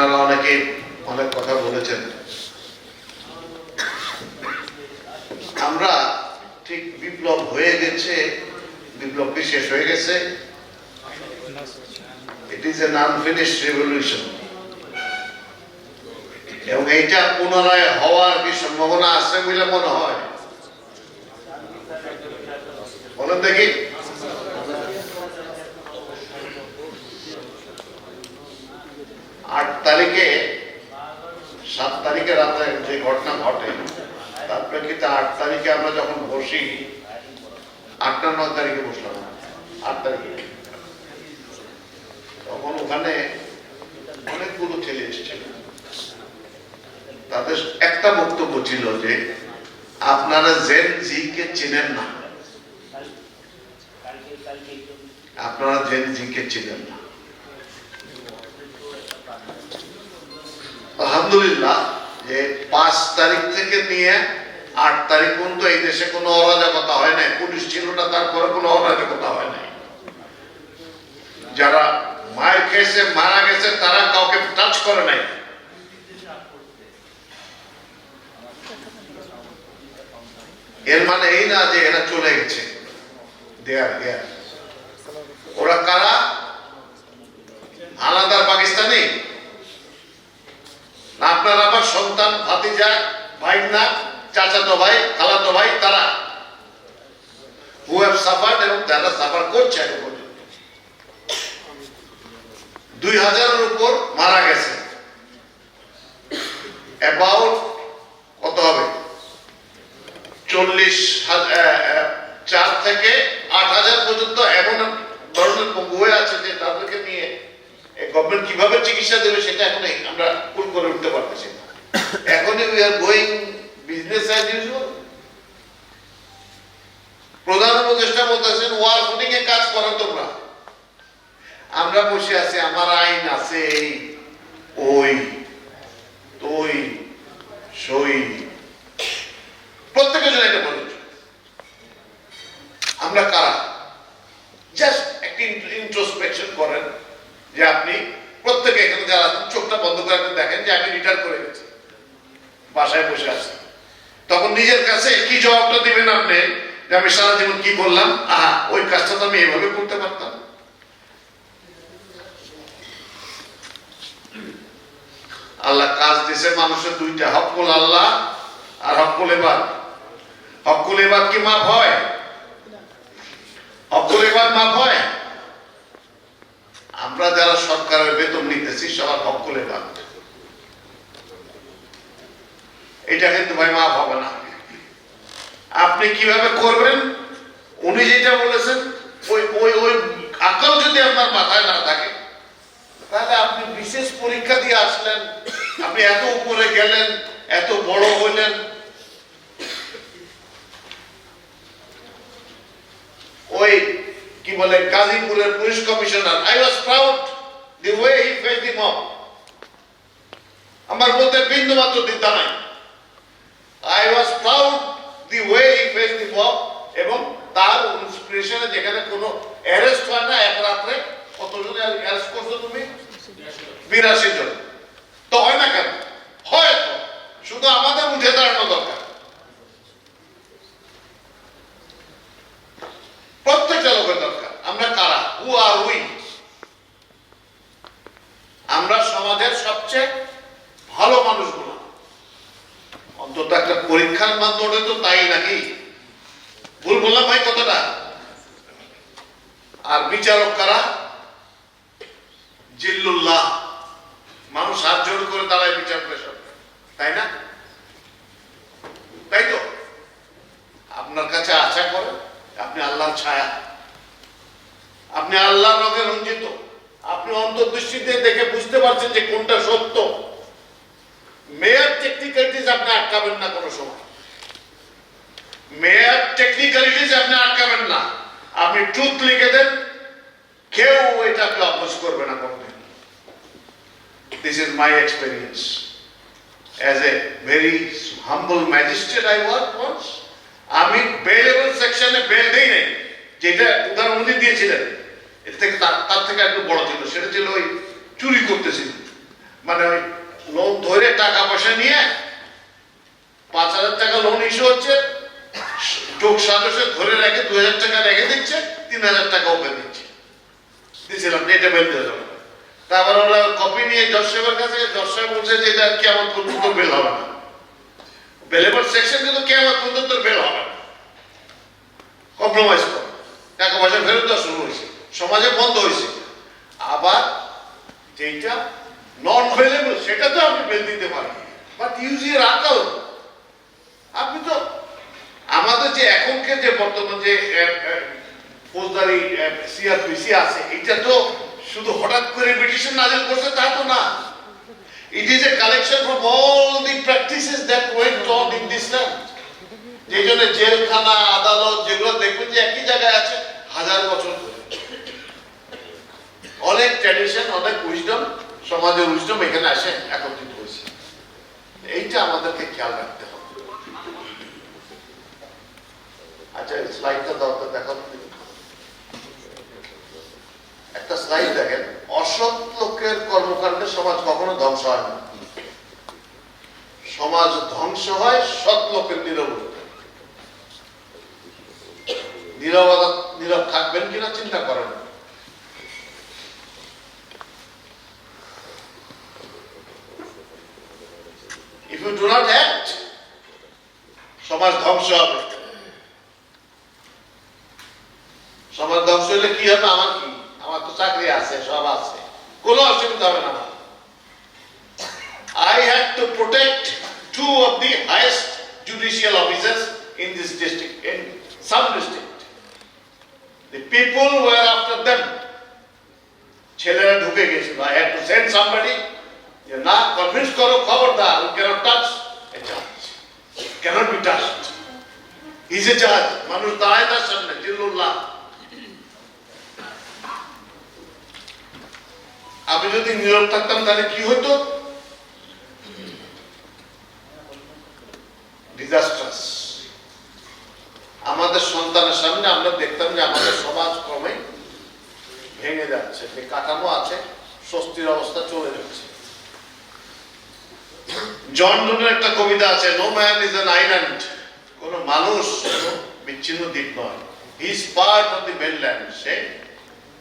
আপনারা অনেকে অনেক কথা বলেছেন। আমরা ঠিক বিপ্লব হয়ে গেছে, বিপ্লব কি শেষ হয়ে গেছে? It is an unfinished revolution, এবং এইটা পুনরায় হওয়ার কি সম্ভাবনা আছে বলে মনে হয়? বলেন দেখি। আট তারিখে 7 তারিখে রাতে যে ঘটনা ঘটে, তার প্রেক্ষিতে 8 তারিখে আমরা যখন বসি, 8 না 9 তারিখে বসলাম, 8 তারিখে, তখন ওখানে অনেকগুলো ছেলে এসেছিল। তাদের একটা বক্তব্য ছিল যে আপনারা জেন জি কে চিনেন না, আপনারা জেন জি কে চিনেন না। আলহামদুলিল্লাহ যে 5 তারিখ থেকে নিয়ে 8 তারিখ পর্যন্ত এই দেশে কোনো অরাজকতা হয় নাই, পুলিশ ছিল না, তারপরে কোনো অরাজকতা হয় নাই। যারা মায়ের খেয়েছে, মারা গেছে, তারা কাউকে টাচ করে নাই। এর মানে এই না যে এরা চলে গেছে। ওরা কারা? আলাদা পাকিস্তানি না আপনার আমার সন্তান, ভাতিজা, ভাইনা, চাচাতো ভাই, খালাতো ভাই, তারা who have suffered এবং যারা সাফার করছে এখন পর্যন্ত 2000-এর উপর মারা গেছে। অ্যাবাউট কত হবে? 4 থেকে 8000 পর্যন্ত এমন ধরনের পঙ্গু হয়ে আছে যে তাদেরকে নিয়ে গভর্নমেন্ট কিভাবে চিকিৎসা দেবে সেটা এখন আমরা ফুল করে উঠতে পারতেছি না। এখনই we are going business as usual. প্রধান উপদেষ্টা বলতেছেন ওয়ার ফুটিং এ কাজ করেন তোমরা। আমরা বসে আছি, আমার আইন আছে, ওই তুই সই, প্রত্যেকের জন্য এটা বলেছ। আমরা কারা? জাস্ট একটি ইন্ট্রোস্পেকশন করেন যে আপনি প্রত্যেকে এখানে যারা চোখটা বন্ধ করে দেখেন যে আমি রিটায়ার করে গেছি, বাসায় বসে আছি, তখন নিজের কাছে কি জবাবটা দিবেন আপনি যে আমি সারা জীবন কি করলাম? আহা, ওই কাজটা তো আমি এইভাবে করতে পারতাম। আল্লাহ কাজ দিছে মানুষের দুইটা, হকুল আল্লাহ আর হকুল ইবাদ। হকুল ইবাদ কি মাপ হয়? হকুল ইবাদ মাপ হয়? আমরা যারা সরকারের বেতন নিতেছি সবার হকুল ইবাদ, এটা কিন্তু ভাই মাপ হবে না। আপনি কিভাবে করবেন? উনি যেটা বলেছেন ওই ওই ওই আকল যদি আপনার মাথায় না থাকে, তাহলে আপনি বিশেষ পরীক্ষা দিয়ে আসলেন, আপনি এত উপরে গেলেন, এত বড় হইলেন, ওই কি বলে গাজীপুরের police commissioner, I was proud the way he face the mob. আমার বলতে বিন্দু মাত্র দ্বিধা নাই। I was proud the way he face the mob, এবং তার ইন্সপিরেশনে যেখানে কোনো অ্যারেস্ট হয় না, এক রাত্রে কতজন অ্যারেস্ট করছো তুমি? 82 জন। তো হয় না কেন? হয় তো, শুধু আমাদের উঠে দাঁড়ানো দরকার। প্রত্যেকটা লোকের দরকার। আমরা কারা? হু আর উই? আমরা সমাজের সবচেয়ে ভালো মানুষগুলো, অন্তত একটা পরীক্ষার মাধ্যমে তো তাই নাকি? ভুল বললাম ভাই কতটা? আর বিচারক কারা? জিল্লুল্লাহ, মানুষ হাত জোড় করে দাঁড়ায় বিচার করে সব, তাই না? তাই তো আপনার কাছে আশা করে আপনি আল্লাহর ছায়া, আপনি আল্লাহর রঙে রঞ্জিত, আপনি অন্তর্দৃষ্টিতে দেখে বুঝতে পারছেন যে কোনটা সত্য। মেয়ার টেকনিক্যালিটিস আপনি আটকাবেন না কোনো সময়, মেয়ার টেকনিক্যালিটিস আপনি আটকাবেন না। আপনি ট্রুথ লিখে দেন, কেউ এটাকে অপোজ করবে না কোনদিন। This is my experience as a very humble magistrate I worked once. আমি বেলেবল সেকশনে বেল দেই নাই, যেটা উদাহরণ উনি দিয়েছিলেন, এর থেকে তার থেকে একটু বড় ছিল। সেটা ছিল ওই চুরি করতেছিল, মানে ওই লোন ধরে টাকা পয়সা নিয়ে 5,000 টাকা লোন ইস্যু হচ্ছে, যোগ সদস্য ধরে রেখে 2,000 টাকা রেখে দিচ্ছে, 3,000 টাকা ওপেন দিচ্ছে, দিয়েছিলাম এটা বেল দিয়ে যাবে। তারপর ওরা কপি নিয়ে জজ সাহেবের কাছে, জজ সাহেব বলছে যে এটা কেমন পর্যন্ত বেল হবে না, বেলেবল সেকশন কিন্তু কেমন পর্যন্ত বেল হবে না, কম্প্রোমাইজ করে টাকা পয়সা ফেরত দেওয়া শুরু হয়েছে, সমাজে বন্ধ হয়েছে। আবার যেটা নন বেলেবল সেটা তো আপনি বেল দিতে পারেন, বাট ইউজ ইয়ার আকাল। আপনি তো আমাদের যে এখনকার যে বর্তমান যে ফৌজদারি সিআরপিসি আছে, এটা তো শুধু হঠাৎ করে পিটিশন নাজিল করছে তা তো না। It is a collection from all the practices that went on in this land. যে জন্য জেলখানা, আদালত যেগুলো দেখবেন যে একই জায়গায় আছে 1000 বছর ধরে। অনেক ট্র্যাডিশন, অনেক উইজডম, সমাজের উইজডম এখানে আসে একত্রিত হয়েছে। এইটা আমাদেরকে খেয়াল রাখতে হবে। আচ্ছা, স্লাইডটা দরকার দেখাবো। একটা স্লাইড দেখেন, অসৎ লোকের কর্মকাণ্ডে সমাজ কখনো ধ্বংস হয় না, সমাজ ধ্বংস হয় সৎ লোকের নীরবতা। নীরব থাকবেন কিনা চিন্তা করেন। If you do not act, সমাজ ধ্বংস হবে। সমাজ ধ্বংস হলে কি হবে? আমার কি, আমার তো চাকরি আছে, সব আছে, কোনো অসুবিধা হবে না। I had to protect 2 of the highest judicial officers in this district, in some district. The people were after them. ছেলেরা ঢুকে গেছিল। I had to send somebody, যে না কনভিন্স করো, খবরদার, you cannot touch a judge, cannot be touched. He is a judge. মানুষ দাঁড়ায় তার সামনে, জিল্লুল্লাহ। আমি যদি নীরব থাকতাম তাহলে কি হতো? ডিজাস্টার্স। আমাদের সন্তানের সামনে আমরা দেখতাম যে আমাদের সমাজ ক্রমে ভেঙে যাচ্ছে, যে কাঠামো আছে স্বস্তির অবস্থা চলে যাচ্ছে। জন ডনের একটা কবিতা আছে, no man is an island. কোন মানুষ বিচ্ছিন্ন দ্বীপ নয়, he is part of the mainland, সে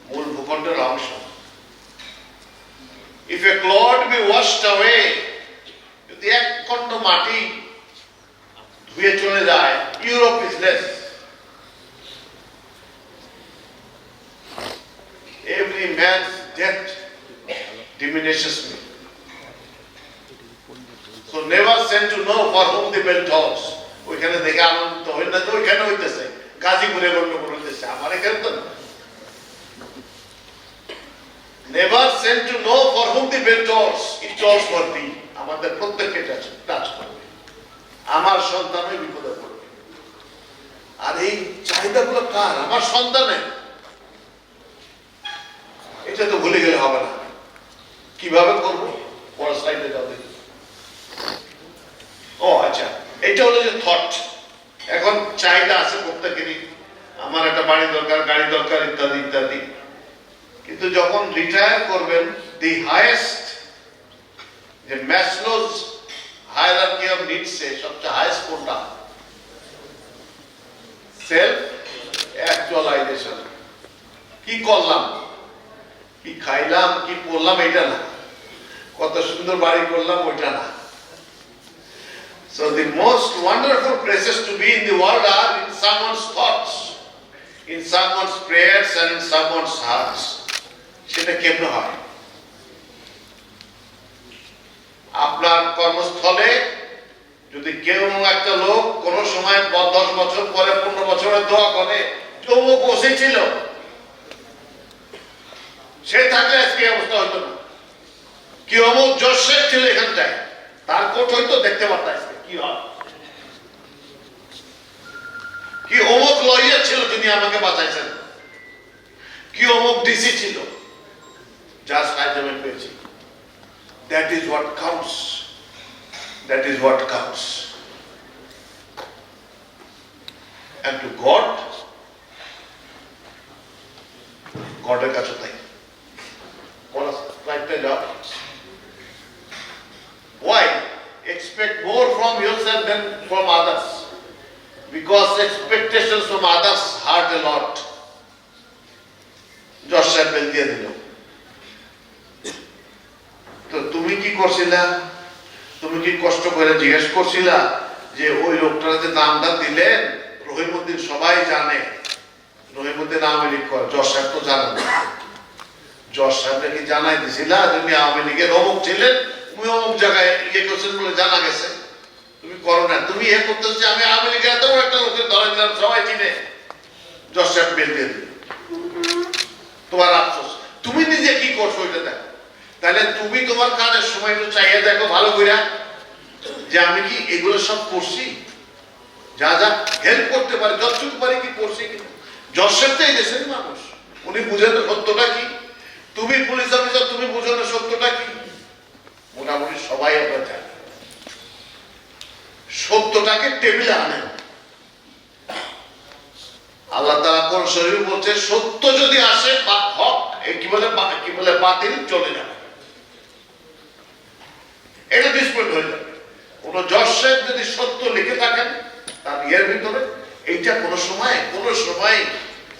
মূল ভূখণ্ডের অংশ। If a cloud be washed away, যদি এক খণ্ড মাটি ধুয়ে চলে যায়, Europe is less. Every man's death diminishes me. So never send to know for whom the bell tolls. ওইখানে দেখে আনন্দিত হই না যে ওইখানে হইতেছে, গাজীপুরে গন্ডগোল হইতেছে, আমার এখানে তো। Never send to know for whom the bell tolls. It tolls for thee. আমাদের প্রত্যেককে টাচ করবে, আমার সন্তানই বিপদে পড়বে। আর এই চাহিদাগুলো কার? আমার সন্তানের। এটা তো ভুলে গেলে হবে না। কিভাবে করব? পরের স্লাইডে যাও দেখি। ও আচ্ছা, এটা হলো যে থট। এখন চাহিদা আছে প্রত্যেকেরই, আমার একটা বাড়ি দরকার, গাড়ি দরকার, ইত্যাদি ইত্যাদি। কিন্তু যখন রিটায়ার করবেন, দি হাইয়েস্ট যে ম্যাসলোজ হায়ারার্কি অফ নিডস এ সবচেয়ে হাইয়েস্ট কোনটা? Self actualisation. কি করলাম, কি খাইলাম, কি পড়লাম, এটা না, কত সুন্দর বাড়ি করলাম, ওইটা না। So the most wonderful places to be in the world are in someone's thoughts, in someone's prayers and in someone's hearts. সেটা কেমন হয়? আপনার কর্মস্থলে যদি কেউ একটা লোক কোন সময় 10 বছর পরে 15 বছরের দোয়া করে, অমুক ওসি ছিল, সে থাকলে আজকে অবস্থা হইতো না। কি অমুক জজ সাহেব ছিল এখানটায়, তার কোট হইতো, দেখতে পারতাম কি হয়। কি অমুক লয়ার ছিল, তিনি আমাকে বাঁচাইছেন। কি অমুক ডিসি ছিল, যার সাহায্য আমি পেয়েছি। That is what counts. That is what counts. And to God, God এর কাছে তাই। পড়া স্লাইডটা যাও। than from others, because expectations from others hurt a lot. জজ সাহেব বেল দিয়ে দিল। তো তুমি কি করছিলা? তুমি কি কষ্ট করে জিজ্ঞেস করছিলা যে ওই লোকটার যে নামটা দিলেন রহিমউদ্দিন সবাই জানে, রহিমউদ্দিন আওয়ামী লীগ করে, জজ সাহেব তো জানেন না। জজ সাহেবকে কি জানাই দিছিলা তুমি আওয়ামী লীগের অমুক ছিলেন, তুমি অমুক জায়গায় ইয়ে করছেন বলে জানা গেছে? তুমি করো না, তুমি ইয়ে করতেছ যে আমি আওয়ামী লীগের এত বড় একটা লোকের ধরে দিলাম সবাই চিনে, জজ সাহেব বেল দিয়ে দিল। তোমার আফসোস, তুমি নিজে কি করছো ওইটা দেখো। তাহলে তুমি তোমার কাজের সময় একটু চাইয়ে দেখো ভালো করে যে আমি কি এগুলো সব করছি, যা যা হেল্প করতে পারি যতটুকু পারি কি করছি কিনা। জজ সাহেব তো এই দেশের মানুষ, উনি বুঝেন সত্যটা কি। তুমি পুলিশ অফিসার, তুমি বুঝো না সত্যটা কি। মোটামুটি সবাই আমরা জানি, সত্যটাকে টেবিলে আনেন। আল্লাহ তাআলা কোন শরীফ বলছে সত্য যদি আসে হক কি বলে বাতিল চলে যাবে, এটা ডিসপ্লেট হয়ে যাবে। কোন জজ সাহেব যদি সত্য লিখে থাকেন তার ইয়ের ভিতরে, এইটা কোনো সময়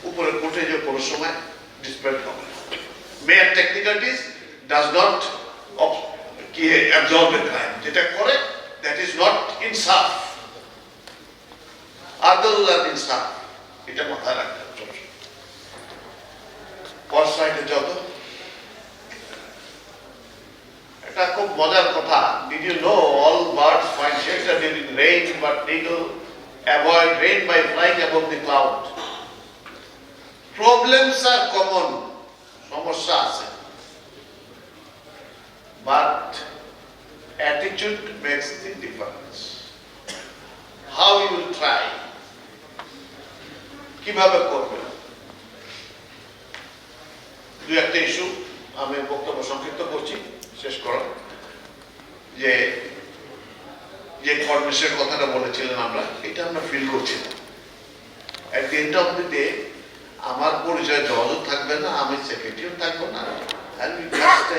উপরে কোর্টে যে কোনো সময় ডিসপ্লেট হবে। Mere technicalities does not absorb a crime, যেটা করে দ্যাট ইজ নট ইনসাফ, আদল আর ইনসাফ, এটা মাথায় রাখতে হবে। পরের স্লাইডে যত, এটা খুব মজার কথা। Did you know all birds find shelter during rain, but eagle avoid rain by flying above the cloud? Problems are common, সমস্যা আছে, but attitude makes the difference. How you will try, কিভাবে করবে। দু একটা ইস্যু আমি বক্তব্য সংক্ষিপ্ত করছি, শেষ করো। যে যে কর্মসের কথাটা বলেছিলেন আমরা, এটা আমরা ফিল করছি না। At the end of the day আমার পরিচয় জজও থাকবে না, আমি সেক্রেটারিও থাকবো না, আমি জাস্ট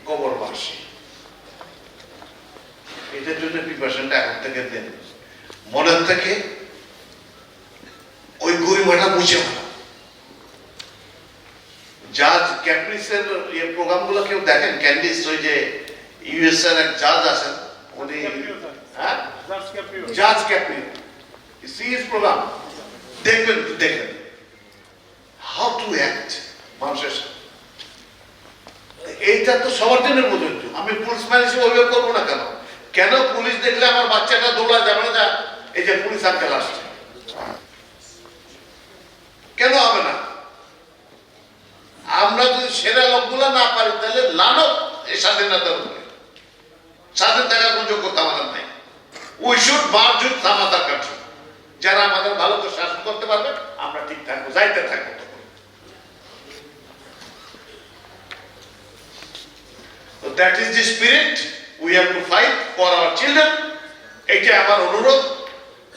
কবরবাসী। এটার জন্য প্রিপারেশনটা এখন থেকে দেন, মনের থেকে ওই গরিমাটা মুছে ফেলা। জাজ ক্যাপ্রিসের এই প্রোগ্রামগুলো কেউ দেখেন? ক্যান্ডিস, ওই যে ইউএস এর এক জাজ আছেন উনি, হ্যাঁ জাজ ক্যাপ্রি, সিরিজ প্রোগ্রাম দেখবেন, দেখবেন হাউ টু অ্যাক্ট মানুষের সাথে। এইটা তো সবার জন্য প্রযোজ্য। আমি পুলিশ ম্যান হিসেবে ওইভাবে করবো না কেন? কেন পুলিশ দেখলে আমার বাচ্চাটা দৌড়া যাবে না, এই যে পুলিশ আঙ্কেল আসছে, কেন হবে না? আমরা যদি সেরা লোকগুলো না পারি তাহলে লানত এই স্বাধীনতার উপরে। স্বাধীন থাকার কোন যোগ্যতা আমাদের নাই। We should March with some other country. যারা আমাদের ভালো করে শাসন করতে পারবে আমরা ঠিক থাকবো, যাইতে থাকবো। So that is the spirit we have to fight for our children. এইটা আমার অনুরোধ।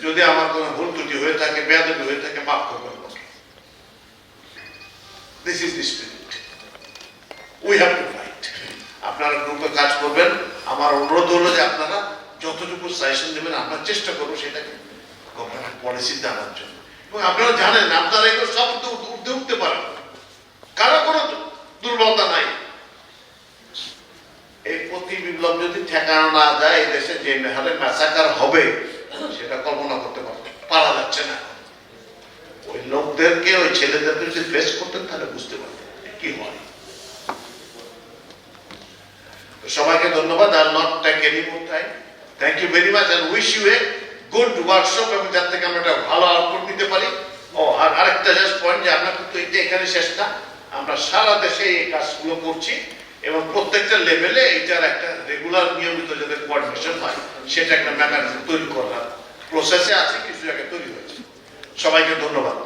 যদি আমার কোনো ভুল ত্রুটি হয়ে থাকে, বেয়াদবি হয়ে থাকে, মাফ করবেন। This is the spirit. We have to fight. আপনারা গ্রুপে কাজ করবেন। আমার অনুরোধ হলো যে আপনারা যতটুকু সাজেশন দেবেন আমরা চেষ্টা করবো সেটাকে গভর্নমেন্ট পলিসিতে আনার জন্য। এবং আপনারা জানেন আপনারা এগুলো সব উঠতে পারেন, কারো কোনো দুর্বলতা নাই। এই প্রতি বিপ্লব যদি ঠেকানো না যায়, এই দেশে যে হারে ম্যাসাকার হবে সেটা কল্পনা করতে পারা যাচ্ছে না। ওই লোকদেরকে, ওই ছেলেদেরকে যদি ফেস করতেন তাহলে বুঝতে পারতেন কি হয়। সবাইকে ধন্যবাদ। আর not take any more time. Thank you very much and wish you a good workshop, এবং যার থেকে আমরা একটা ভালো আউটপুট নিতে পারি। ও আর আরেকটা জাস্ট পয়েন্ট, যে আমরা কিন্তু এটা এখানে শেষ না, আমরা সারা দেশে এই কাজগুলো করছি এবং প্রত্যেকটা লেভেলে এইটার একটা রেগুলার নিয়মিত যাদের কোঅর্ডিনেশন হয় সেটা একটা মেকানিজম তৈরি করার প্রসেসে আছে, কিছু জায়গায় তৈরি হয়েছে। সবাইকে ধন্যবাদ।